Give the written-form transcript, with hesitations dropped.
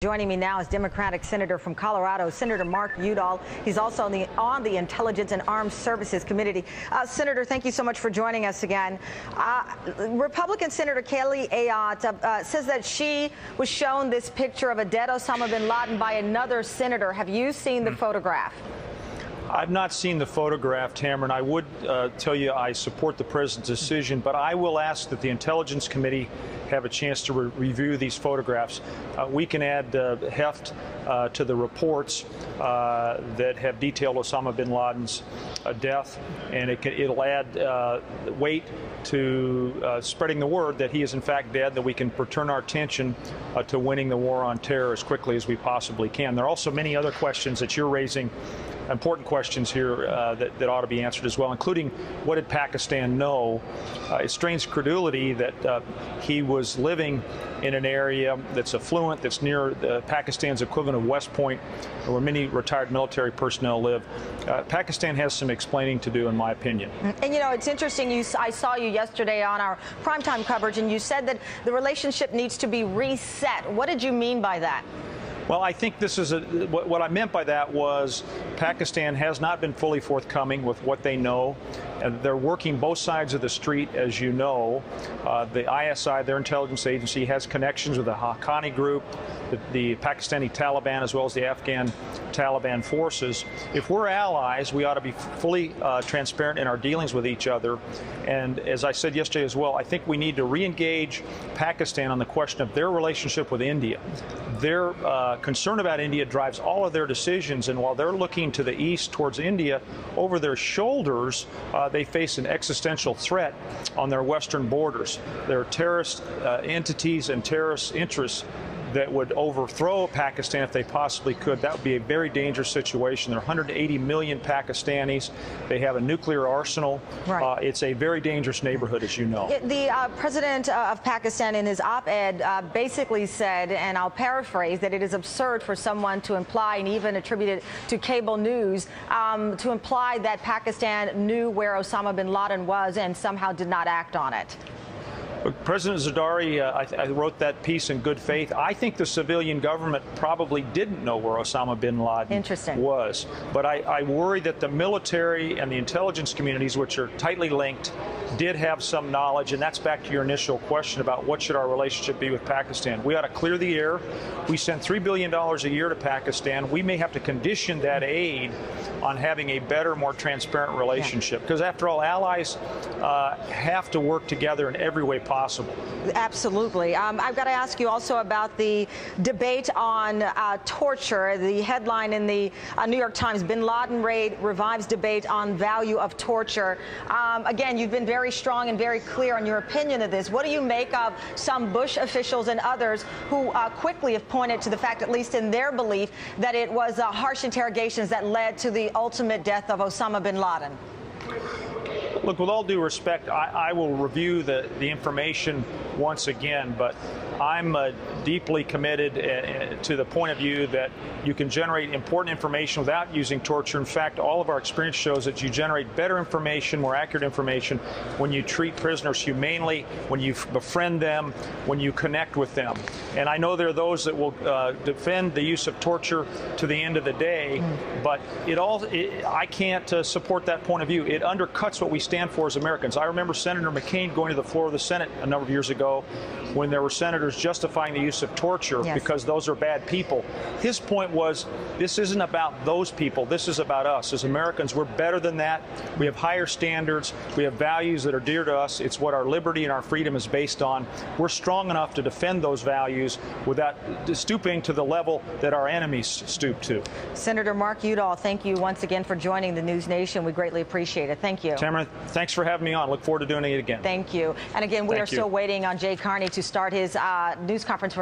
Joining me now is Democratic Senator from Colorado, Senator Mark Udall. He's also on the Intelligence and Armed Services Committee. Senator, thank you so much for joining us again. Republican Senator Kelly Ayotte says that she was shown this picture of a dead Osama bin Laden by another senator. Have you seen the photograph? I've not seen the photograph, Tamron. I would tell you I support the president's decision, but I will ask that the Intelligence Committee have a chance to review these photographs. We can add heft to the reports that have detailed Osama bin Laden's death, and it'll add weight to spreading the word that he is in fact dead, that we can turn our attention to winning the war on terror as quickly as we possibly can. There are also many other questions that you're raising, important questions here that ought to be answered as well, including what did Pakistan know? It strains credulity that he was living in an area that's affluent, that's near Pakistan's equivalent of West Point, where many retired military personnel live. Pakistan has some explaining to do, in my opinion. And you know, it's interesting, I saw you yesterday on our primetime coverage, and you said that the relationship needs to be reset. What did you mean by that? Well, I think this is what I meant by that was Pakistan has not been fully forthcoming with what they know. They're working both sides of the street, as you know. The ISI, their intelligence agency, has connections with the Haqqani group, the Pakistani Taliban, as well as the Afghan Taliban forces. If we're allies, we ought to be fully transparent in our dealings with each other. And as I said yesterday as well, I think we need to re-engage Pakistan on the question of their relationship with India. Their concern about India drives all of their decisions, and while they're looking to the east towards India, over their shoulders, they face an existential threat on their western borders. There are terrorist entities and terrorist interests that would overthrow Pakistan if they possibly could. That would be a very dangerous situation. There are 180 million Pakistanis. They have a nuclear arsenal. Right. It's a very dangerous neighborhood, as you know. The president of Pakistan, in his op-ed, basically said, and I'll paraphrase, that it is absurd for someone to imply, and even attribute it to cable news, to imply that Pakistan knew where Osama bin Laden was and somehow did not act on it. President Zardari, I wrote that piece in good faith. I think the civilian government probably didn't know where Osama bin Laden was. But I worry that the military and the intelligence communities, which are tightly linked, did have some knowledge. And that's back to your initial question about what should our relationship be with Pakistan. We ought to clear the air. We send $3 billion a year to Pakistan. We may have to condition that aid on having a better, more transparent relationship. Because after all, allies have to work together in every way possible. Absolutely. I've got to ask you also about the debate on torture. The headline in the New York Times, Bin Laden raid revives debate on value of torture. Again, you've been very strong and very clear on your opinion of this. What do you make of some Bush officials and others who quickly have pointed to the fact, at least in their belief, that it was harsh interrogations that led to the ultimate death of Osama bin Laden? Look, with all due respect, I will review the information once again, but I'm deeply committed to the point of view that you can generate important information without using torture. In fact, all of our experience shows that you generate better information, more accurate information, when you treat prisoners humanely, when you befriend them, when you connect with them. And I know there are those that will defend the use of torture to the end of the day, but I can't support that point of view. It undercuts what we stand for as Americans. I remember Senator McCain going to the floor of the Senate a number of years ago when there were senators justifying the use of torture because those are bad people. His point was, this isn't about those people. This is about us. As Americans, we're better than that. We have higher standards. We have values that are dear to us. It's what our liberty and our freedom is based on. We're strong enough to defend those values without stooping to the level that our enemies stoop to. Senator Mark Udall, thank you once again for joining the News Nation. We greatly appreciate it. Thank you. Tamron, thanks for having me on. Look forward to doing it again. Thank you. And again, we are still waiting on Jay Carney to start his news conference.